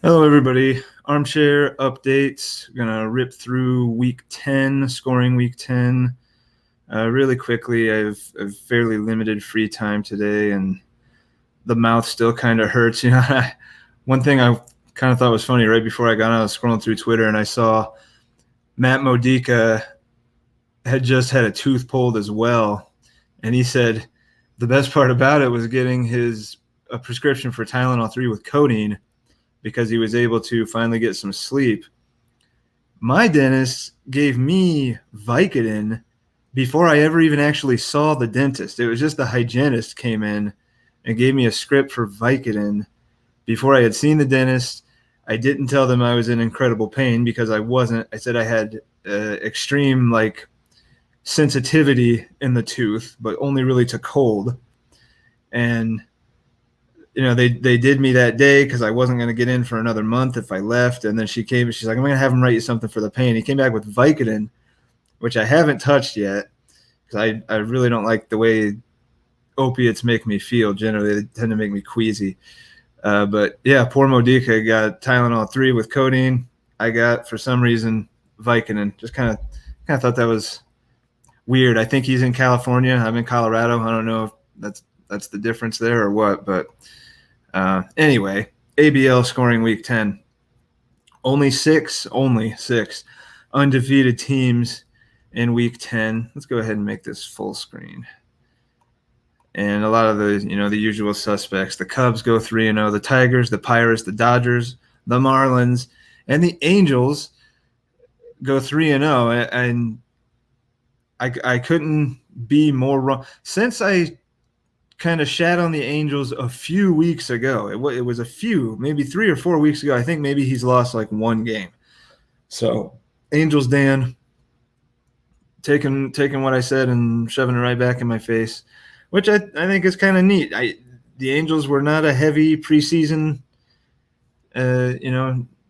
Hello, everybody. Armchair updates. Gonna rip through week 10, scoring week 10. Really quickly, I've fairly limited free time today, and the mouth still kind of hurts. One thing I kind of thought was funny right before I got on, I was scrolling through Twitter and I saw Matt Modica had just had a tooth pulled as well. And he said the best part about it was getting a prescription for Tylenol 3 with codeine because he was able to finally get some sleep. My dentist gave me Vicodin before I ever even actually saw the dentist. It was just the hygienist came in and gave me a script for Vicodin before I had seen the dentist. I didn't tell them I was in incredible pain because I wasn't. I said I had extreme sensitivity in the tooth, but only really to cold. And they did me that day because I wasn't going to get in for another month if I left. And then she's like, I'm going to have him write you something for the pain. He came back with Vicodin, which I haven't touched yet because I really don't like the way opiates make me feel. Generally, they tend to make me queasy. But yeah, poor Modica got Tylenol 3 with codeine. I got, for some reason, Vicodin. Just kind of thought that was weird. I think he's in California. I'm in Colorado. I don't know if that's the difference there or what, but anyway, ABL scoring week 10. Only six undefeated teams in week 10. Let's go ahead and make this full screen. And a lot of the usual suspects. The Cubs go 3-0. The Tigers, the Pirates, the Dodgers, the Marlins, and the Angels go 3-0. And I couldn't be more wrong. Since I kind of shat on the Angels a few weeks ago. It was a few, maybe 3 or 4 weeks ago. I think maybe he's lost like one game. So Angels Dan taking what I said and shoving it right back in my face, which I think is kind of neat. The Angels were not a heavy preseason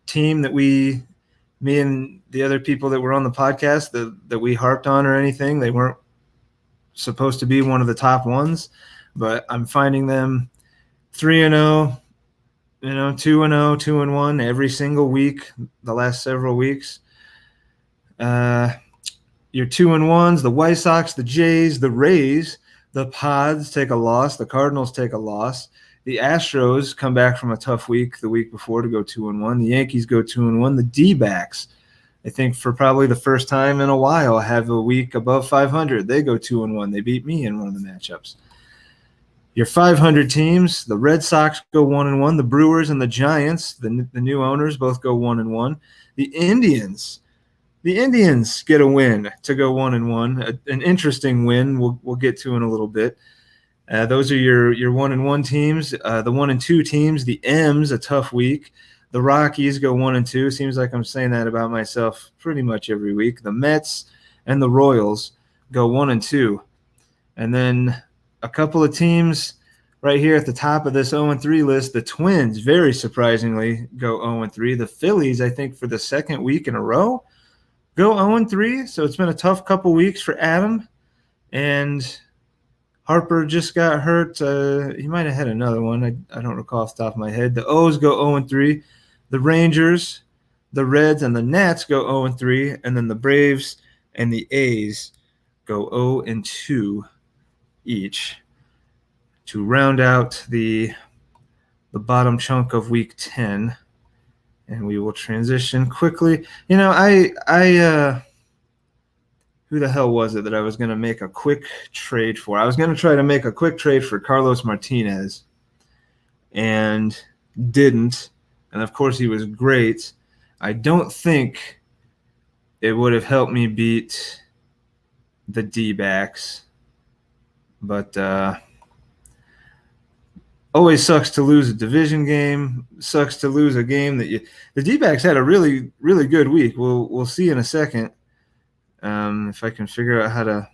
team that me and the other people that were on the podcast that we harped on or anything. They weren't supposed to be one of the top ones. But I'm finding them 3-0, 2-0, 2-1 every single week, the last several weeks. Your 2-1s, the White Sox, the Jays, the Rays, the Pods take a loss, the Cardinals take a loss. The Astros come back from a tough week the week before to go 2-1. The Yankees go 2-1. The D-backs, I think for probably the first time in a while, have a week above 500. They go 2-1. They beat me in one of the matchups. Your 500 teams, the Red Sox go 1-1. The Brewers and the Giants, the new owners, both go 1-1. The Indians get a win to go 1-1. An interesting win we'll get to in a little bit. Those are your 1-1 teams. The 1-2 teams, the M's, a tough week. The Rockies go 1-2. Seems like I'm saying that about myself pretty much every week. The Mets and the Royals go 1-2. And then a couple of teams right here at the top of this 0-3 list. The Twins, very surprisingly, go 0-3. The Phillies, I think, for the second week in a row, go 0-3. So it's been a tough couple weeks for Adam. And Harper just got hurt. He might have had another one. I don't recall off the top of my head. The O's go 0-3. The Rangers, the Reds, and the Nats go 0-3. And then the Braves and the A's go 0-2 each to round out the bottom chunk of week 10, and we will transition quickly. Who the hell was it that I was going to make a quick trade for? I was going to try to make a quick trade for Carlos Martinez and didn't, and of course he was great. I don't think it would have helped me beat the D-backs. But always sucks to lose a division game. Sucks to lose a game that the D-backs had a really, really good week. We'll see in a second. If I can figure out how to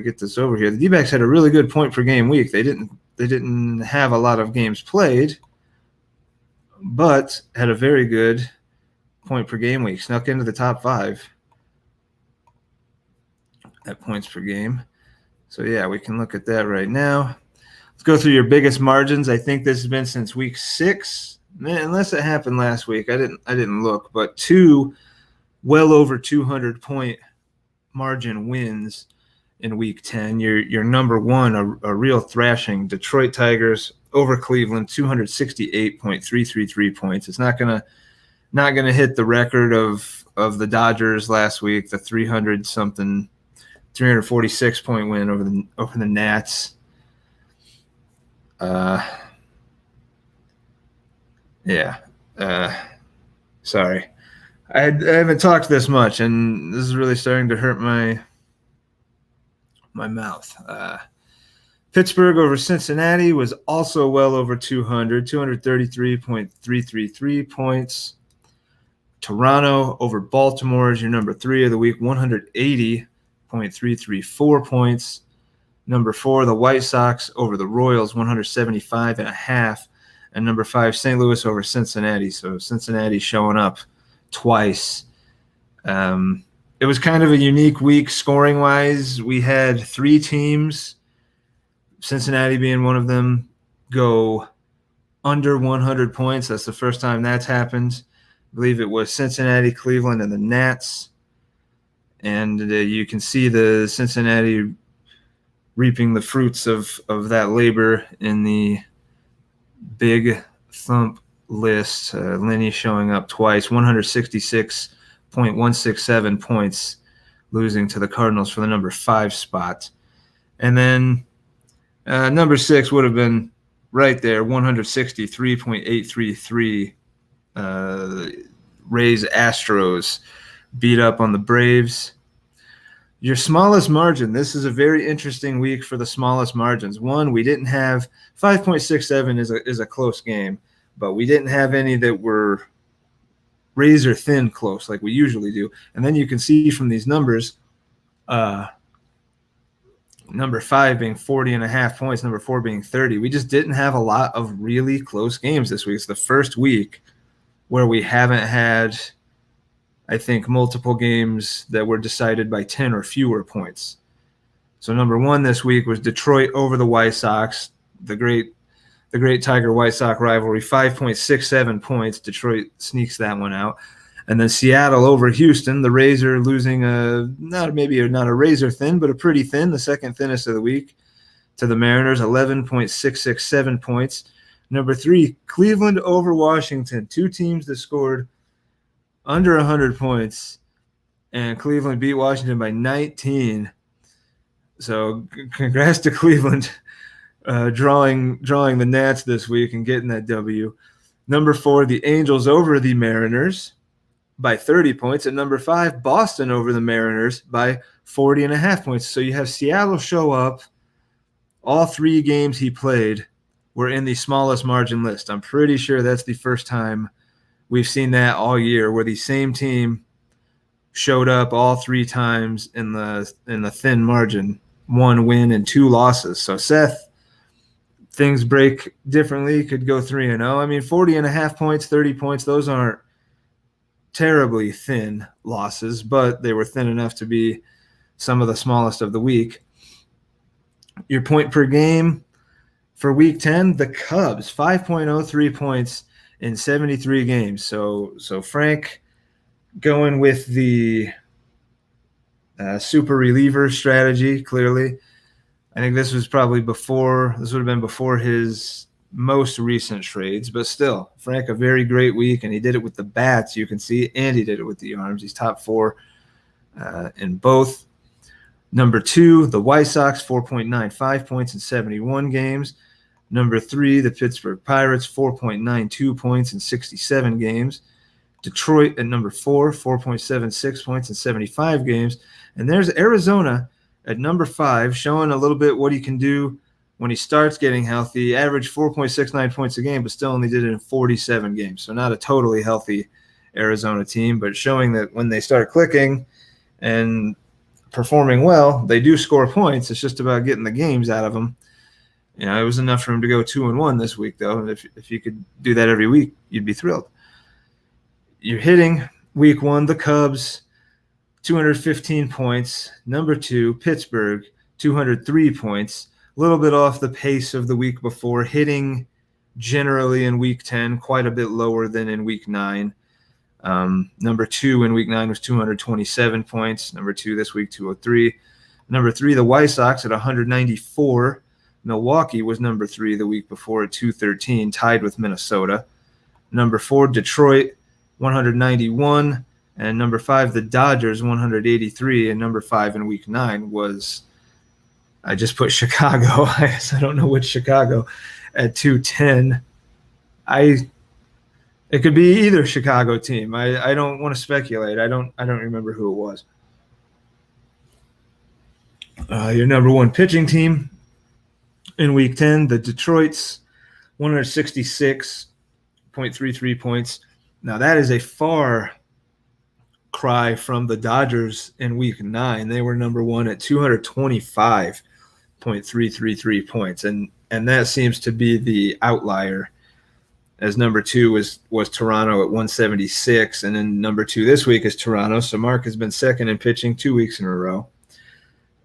get this over here. The D-backs had a really good point per game week. They didn't have a lot of games played, but had a very good point per game week. Snuck into the top 5 at points per game. So yeah, we can look at that right now. go through your biggest margins. I think this has been since week 6, unless it happened last week. I didn't look, but 2 well over 200-point margin wins in week 10. Your number one, a real thrashing. Detroit Tigers over Cleveland, 268.333 points. It's not gonna hit the record of the Dodgers last week, the 346-point win over the Nats. Sorry. I haven't talked this much, and this is really starting to hurt my mouth. Pittsburgh over Cincinnati was also well over 233.333 points. Toronto over Baltimore is your number 3 of the week, 180.334 points. Number 4, the White Sox over the Royals, 175.5. And number 5, St. Louis over Cincinnati. So Cincinnati showing up twice. It was kind of a unique week scoring-wise. We had 3 teams, Cincinnati being one of them, go under 100 points. That's the first time that's happened. I believe it was Cincinnati, Cleveland, and the Nats. And you can see the Cincinnati reaping the fruits of that labor in the big thump list. Linney showing up twice, 166.167 points, losing to the Cardinals for the number 5 spot. And then number 6 would have been right there, 163.833. Rays Astros beat up on the Braves. Your smallest margin, this is a very interesting week for the smallest margins. One, we didn't have 5.67 is a close game, but we didn't have any that were razor thin close like we usually do. And then you can see from these numbers, number 5 being 40.5 points, number 4 being 30. We just didn't have a lot of really close games this week. It's the first week where we haven't had, I think, multiple games that were decided by 10 or fewer points. So number 1 this week was Detroit over the White Sox, the great Tiger-White Sox rivalry, 5.67 points. Detroit sneaks that one out. And then Seattle over Houston, the Rays are losing not a razor thin, but a pretty thin, the second thinnest of the week, to the Mariners, 11.667 points. Number 3, Cleveland over Washington, 2 teams that scored under 100 points, and Cleveland beat Washington by 19. So congrats to Cleveland drawing the Nats this week and getting that W. Number 4, the Angels over the Mariners by 30 points. And number 5, Boston over the Mariners by 40.5 points. So you have Seattle show up. All 3 games he played were in the smallest margin list. I'm pretty sure that's the first time we've seen that all year, where the same team showed up all 3 times in the thin margin, 1 win and 2 losses. So Seth, things break differently, could go 3-0. I mean, 40.5 points, 30 points, those aren't terribly thin losses, but they were thin enough to be some of the smallest of the week. Your point per game for week 10, the Cubs, 5.03 points in 73 games. So Frank going with the super reliever strategy, clearly. I think this would have been before his most recent trades, but still, Frank, a very great week, and he did it with the bats, you can see, and he did it with the arms. He's top 4 in both. Number 2, the White Sox, 4.95 points in 71 games. Number 3, the Pittsburgh Pirates, 4.92 points in 67 games. Detroit at number 4, 4.76 points in 75 games. And there's Arizona at number 5, showing a little bit what he can do when he starts getting healthy. Averaged 4.69 points a game, but still only did it in 47 games. So not a totally healthy Arizona team, but showing that when they start clicking and performing well, they do score points. It's just about getting the games out of them. You know, it was enough for him to go 2-1 this week, though. If you could do that every week, you'd be thrilled. You're hitting week 1, the Cubs, 215 points. Number 2, Pittsburgh, 203 points. a little bit off the pace of the week before, hitting generally in week 10 quite a bit lower than in week 9. Number 2 in week 9 was 227 points. Number 2 this week, 203. Number 3, the White Sox at 194. Milwaukee was number 3 the week before at 213, tied with Minnesota. Number 4, Detroit, 191. And number 5, the Dodgers, 183. And number 5 in week 9 was, I just put Chicago. I don't know which Chicago, at 210. It could be either Chicago team. I don't want to speculate. I don't remember who it was. Your number 1 pitching team in week 10, the Detroit's 166.33 points. Now that is a far cry from the Dodgers in week 9. They were number 1 at 225.333 points. And that seems to be the outlier, as number 2 was Toronto at 176, and then number 2 this week is Toronto. So Mark has been second in pitching 2 weeks in a row,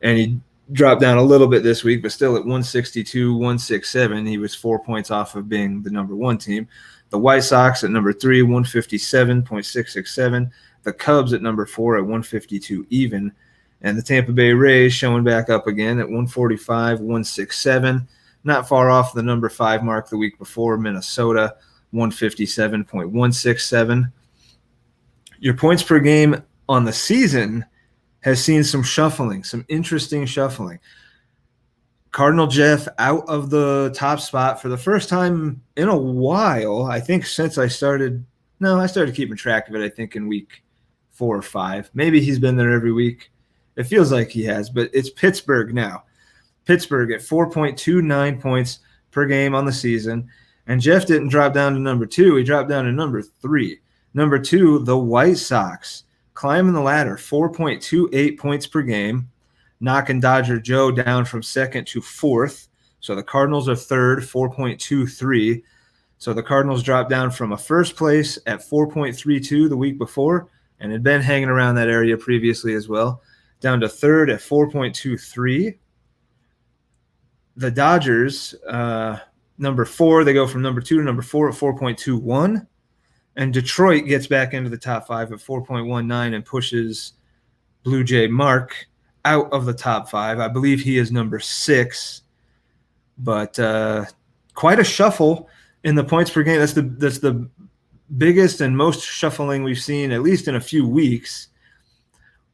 and he dropped down a little bit this week, but still at 162, 167. He was 4 points off of being the number 1 team. The White Sox at number 3, 157.667. The Cubs at number 4 at 152 even, and the Tampa Bay Rays showing back up again at 145, 167. Not far off the number 5 mark the week before, Minnesota, 157.167. Your points per game on the season has seen some shuffling, some interesting shuffling. Cardinal Jeff out of the top spot for the first time in a while, I think since I started keeping track of it, I think in week 4 or 5. Maybe he's been there every week. It feels like he has, but it's Pittsburgh now. Pittsburgh at 4.29 points per game on the season. And Jeff didn't drop down to number 2. He dropped down to number 3. Number 2, the White Sox, climbing the ladder, 4.28 points per game, knocking Dodger Joe down from 2nd to 4th. So the Cardinals are 3rd, 4.23. So the Cardinals dropped down from a first place at 4.32 the week before, and had been hanging around that area previously as well, down to 3rd at 4.23. The Dodgers, number 4, they go from number 2 to number 4 at 4.21. And Detroit gets back into the top 5 at 4.19 and pushes Blue Jay Mark out of the top 5. I believe he is number 6. But quite a shuffle in the points per game. That's the biggest and most shuffling we've seen, at least in a few weeks,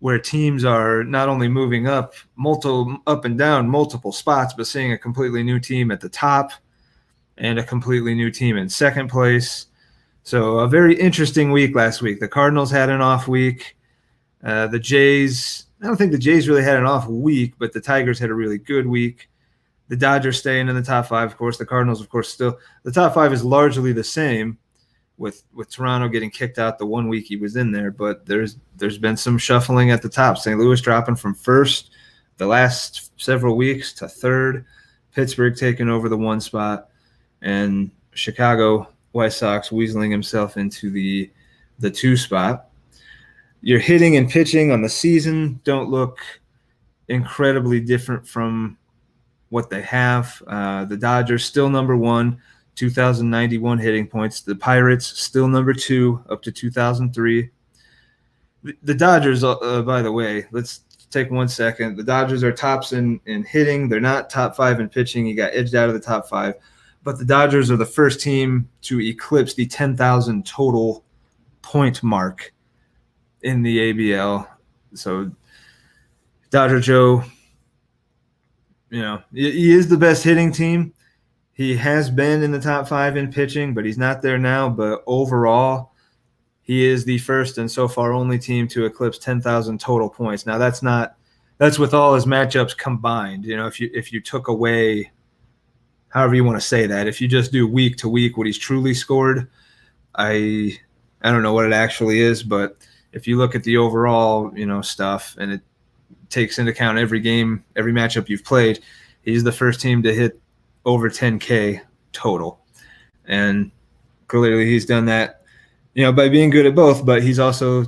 where teams are not only moving up and down multiple spots, but seeing a completely new team at the top and a completely new team in second place. So a very interesting week last week. The Cardinals had an off week. The Jays, I don't think the Jays really had an off week, but the Tigers had a really good week. The Dodgers staying in the top 5, of course. The Cardinals, of course, still. The top 5 is largely the same, with Toronto getting kicked out the 1 week he was in there, but there's been some shuffling at the top. St. Louis dropping from 1st the last several weeks to 3rd. Pittsburgh taking over the 1 spot, and Chicago White Sox weaseling himself into the 2 spot. Your hitting and pitching on the season don't look incredibly different from what they have. The Dodgers still number 1, 2,091 hitting points. The Pirates still number 2, up to 2,003. The Dodgers, by the way, let's take 1 second. The Dodgers are tops in hitting. They're not top 5 in pitching. He got edged out of the top 5. But the Dodgers are the first team to eclipse the 10,000 total point mark in the ABL. So Dodger Joe, he is the best hitting team. He has been in the top 5 in pitching, but he's not there now. But overall, he is the first and so far only team to eclipse 10,000 total points. Now that's with all his matchups combined. If you took away, however you want to say that, if you just do week to week what he's truly scored, I don't know what it actually is, but if you look at the overall, stuff, and it takes into account every game, every matchup you've played, he's the first team to hit over 10K total. And clearly he's done that, by being good at both, but he's also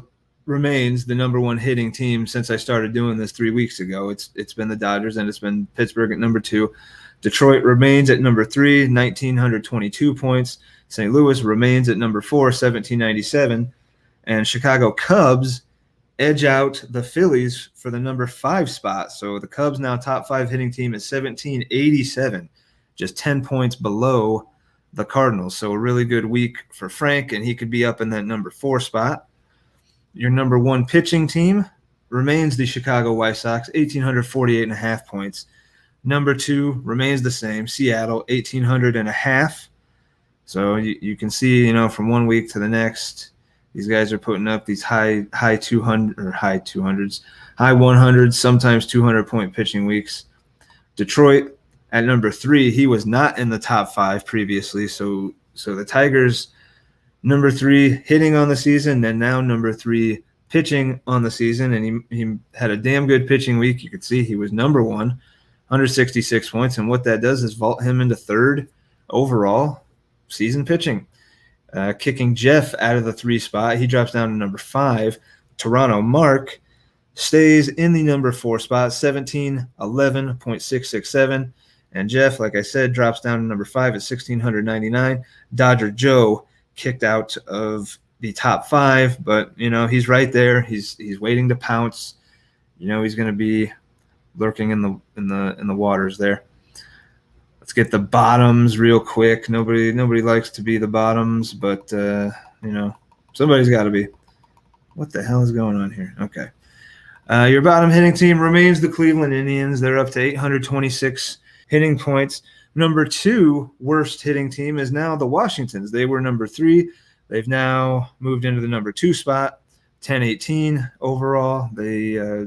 remains the number one hitting team since I started doing this 3 weeks ago. It's been the Dodgers, and it's been Pittsburgh at number 2. Detroit remains at number 3, 1,922 points. St. Louis remains at number 4, 1,797. And Chicago Cubs edge out the Phillies for the number 5 spot. So the Cubs now top 5 hitting team at 1,787, just 10 points below the Cardinals. So a really good week for Frank, and he could be up in that number 4 spot. Your number 1 pitching team remains the Chicago White Sox, 1,848.5 points. Number 2 remains the same, Seattle, 1,800.5. So you can see, from 1 week to the next, these guys are putting up these high 200 or high 200s, high 100s, sometimes 200-point pitching weeks. Detroit at number 3, he was not in the top 5 previously. So the Tigers, number 3 hitting on the season, and now number 3 pitching on the season, and he had a damn good pitching week. You could see he was number 1, 166 points, and what that does is vault him into 3rd overall season pitching. Kicking Jeff out of the 3 spot, he drops down to number 5. Toronto Mark stays in the number 4 spot, 1,711.667. And Jeff, like I said, drops down to number 5 at 1,699. Dodger Joe kicked out of the top 5, but he's right there. He's waiting to pounce. He's going to be lurking in the waters there. Let's get the bottoms real quick. Nobody likes to be the bottoms, but somebody's got to be. What the hell is going on here? Okay. Your bottom hitting team remains the Cleveland Indians. They're up to 826 hitting points. Number 2 worst hitting team is now the Washingtons. They were number 3. They've now moved into the number 2 spot, 1018 overall. They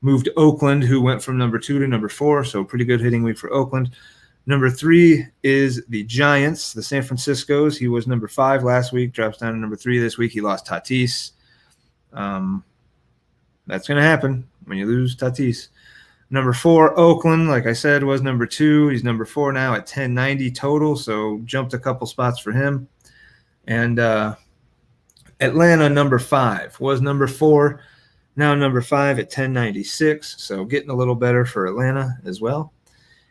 moved Oakland, who went from number 2 to number 4, so pretty good hitting week for Oakland. Number 3 is the Giants, the San Franciscos. He was number 5 last week, drops down to number 3 this week. He lost Tatis. That's going to happen when you lose Tatis. Number 4, Oakland, like I said, was number 2. He's number 4 now at 1090 total, so jumped a couple spots for him. And Atlanta, number 5, was number 4, now number 5 at 1096, so getting a little better for Atlanta as well.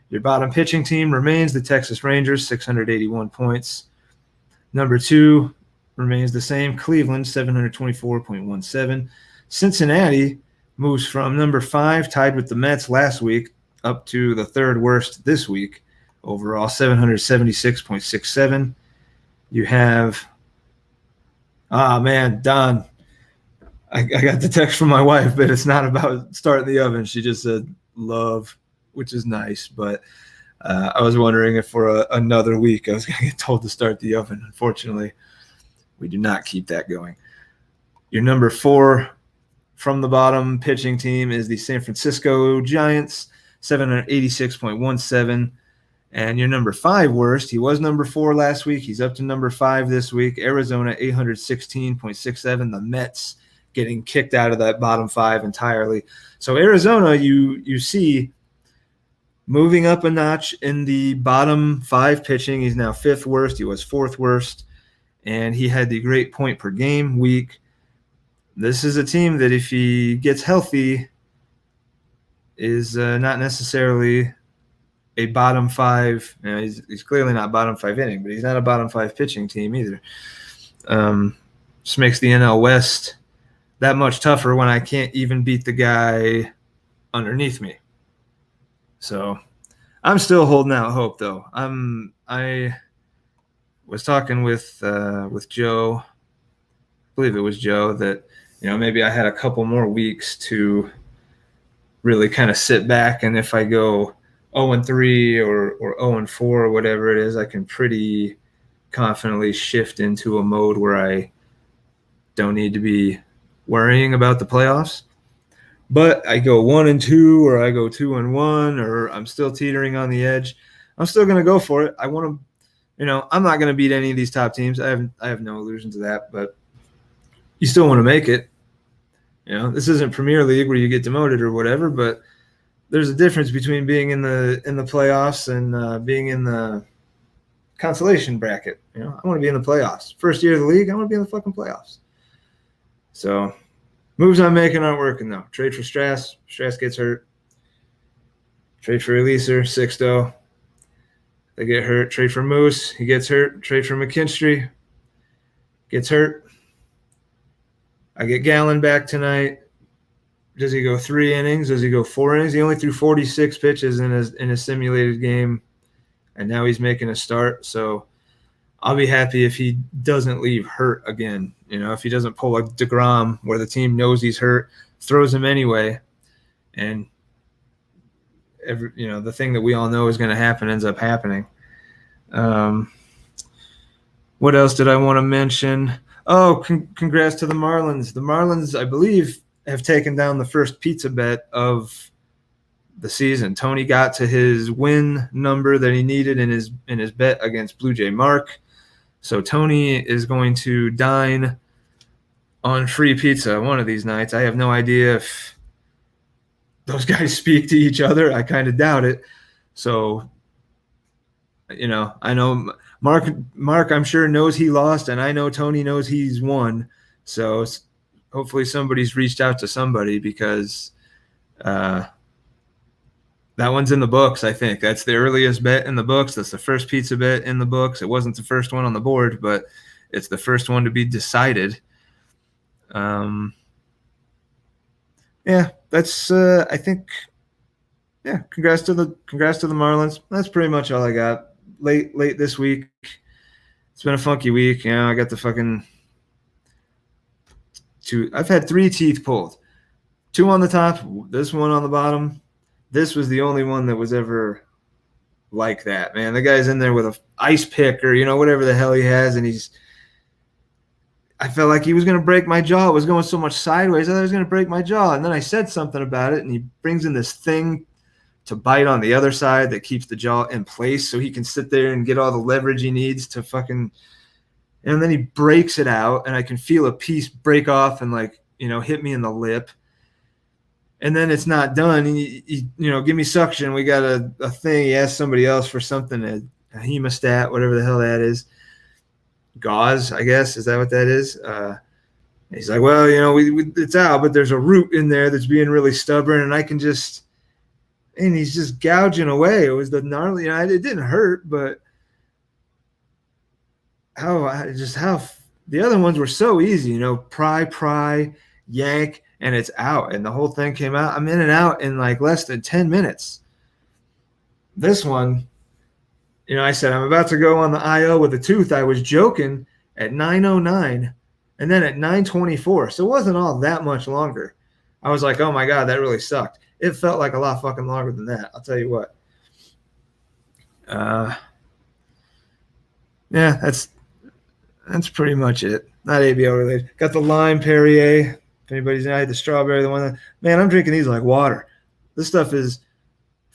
Your bottom pitching team remains the Texas Rangers, 681 points. Number 2 remains the same, Cleveland, 724.17. Cincinnati moves from number 5, tied with the Mets last week, up to the 3rd worst this week. Overall, 776.67. You have, Don. I got the text from my wife, but it's not about starting the oven. She just said love, which is nice. But I was wondering if for another week I was going to get told to start the oven. Unfortunately, we do not keep that going. Your number 4 from the bottom pitching team is the San Francisco Giants, 786.17. And your number 5 worst, he was number 4 last week. He's up to number 5 this week. Arizona, 816.67. The Mets getting kicked out of that bottom 5 entirely. So Arizona, you see moving up a notch in the bottom 5 pitching. He's now 5th worst. He was 4th worst. And he had the great point per game week. This is a team that if he gets healthy is not necessarily a bottom 5. He's clearly not bottom 5 hitting, but he's not a bottom 5 pitching team either. Just makes the NL West that much tougher when I can't even beat the guy underneath me. So I'm still holding out hope, though. I was talking with Joe, I believe it was Joe, that maybe I had a couple more weeks to really kind of sit back, and if I go 0-3 or 0-4 or whatever it is, I can pretty confidently shift into a mode where I don't need to be worrying about the playoffs. But I go 1-2 or I go 2-1 or I'm still teetering on the edge, I'm still going to go for it. I want to, I'm not going to beat any of these top teams. I have no illusions of that, but you still want to make it. This isn't Premier League where you get demoted or whatever, but there's a difference between being in the playoffs and being in the consolation bracket. I want to be in the playoffs. First year of the league, I want to be in the fucking playoffs. So Moves I'm making aren't working though. Trade for Strass. Strass gets hurt. Trade for Eliser. Sixto. They get hurt. Trade for Moose. He gets hurt. Trade for McKinstry. Gets hurt. I get Gallon back tonight. Does he go 3 innings? Does he go 4 innings? He only threw 46 pitches in his simulated game, and now he's making a start. So I'll be happy if he doesn't leave hurt again. If he doesn't pull a DeGrom where the team knows he's hurt, throws him anyway, and the thing that we all know is going to happen ends up happening. What else did I want to mention? Oh, congrats to the Marlins. The Marlins, I believe, have taken down the first pizza bet of the season. Tony got to his win number that he needed in his bet against Blue Jay Mark. So Tony is going to dine on free pizza one of these nights. I have no idea if those guys speak to each other. I kind of doubt it. So, I know Mark, I'm sure knows he lost, and I know Tony knows he's won. So hopefully somebody's reached out to somebody because that one's in the books, I think. That's the earliest bet in the books. That's the first pizza bet in the books. It wasn't the first one on the board, but it's the first one to be decided. Yeah, that's I think. Yeah, congrats to the Marlins. That's pretty much all I got. Late this week. It's been a funky week. I got the fucking two. I've had 3 teeth pulled. 2 on the top, this one on the bottom. This was the only one that was ever like that, man. The guy's in there with an ice pick or, whatever the hell he has, and I felt like he was going to break my jaw. It was going so much sideways. I thought he was going to break my jaw. And then I said something about it, and he brings in this thing to bite on the other side that keeps the jaw in place so he can sit there and get all the leverage he needs to fucking – and then he breaks it out, and I can feel a piece break off and, hit me in the lip. And then it's not done. He give me suction. We got a thing. He asked somebody else for something, a hemostat, whatever the hell that is. Gauze, I guess. Is that what that is? He's like, well, it's out, but there's a root in there that's being really stubborn, and I can just – and he's just gouging away. It was the gnarly – it didn't hurt, but how the other ones were so easy, pry, yank, and it's out, and the whole thing came out. I'm in and out in less than 10 minutes. This one, I said I'm about to go on the IO with a tooth. I was joking at 9:09, and then at 9:24. So it wasn't all that much longer. I was like, oh my God, that really sucked. It felt like a lot fucking longer than that. I'll tell you what. Yeah, that's pretty much it. Not ABL related. Got the lime Perrier. If anybody's had the strawberry, the one that, man, I'm drinking these like water. This stuff is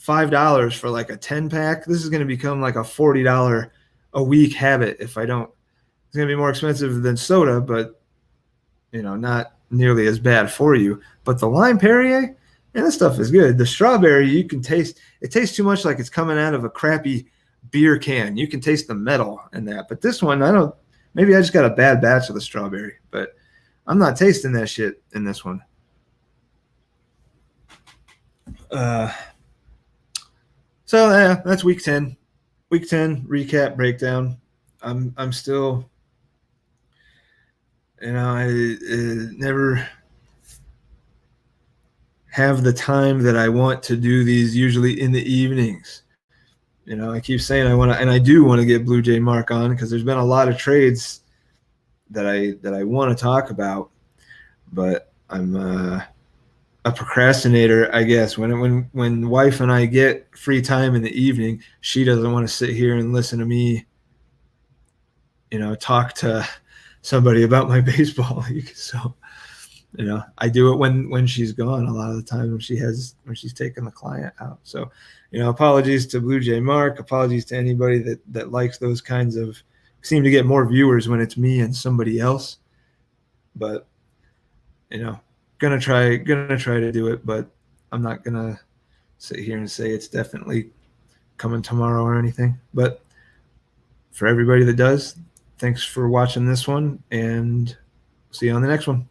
$5 for a 10-pack. This is going to become a $40 a week habit if I don't. It's going to be more expensive than soda, but not nearly as bad for you. But the lime Perrier, man, this stuff is good. The strawberry, you can taste. It tastes too much like it's coming out of a crappy beer can. You can taste the metal in that. But this one, I don't. Maybe I just got a bad batch of the strawberry, but I'm not tasting that shit in this one. So yeah, that's week 10. Week 10 recap breakdown. I'm still, I never have the time that I want to do these usually in the evenings. I keep saying I want to, and I do want to get Blue Jay Mark on because there's been a lot of trades that I want to talk about, but I'm a procrastinator, I guess. When wife and I get free time in the evening, she doesn't want to sit here and listen to me, talk to somebody about my baseball league. So, I do it when she's gone a lot of the time when she's taking the client out. So, apologies to Blue Jay Mark. Apologies to anybody that likes those kinds of. Seem to get more viewers when it's me and somebody else, but gonna try to do it, but I'm not gonna sit here and say it's definitely coming tomorrow or anything. But for everybody that does, thanks for watching this one, and see you on the next one.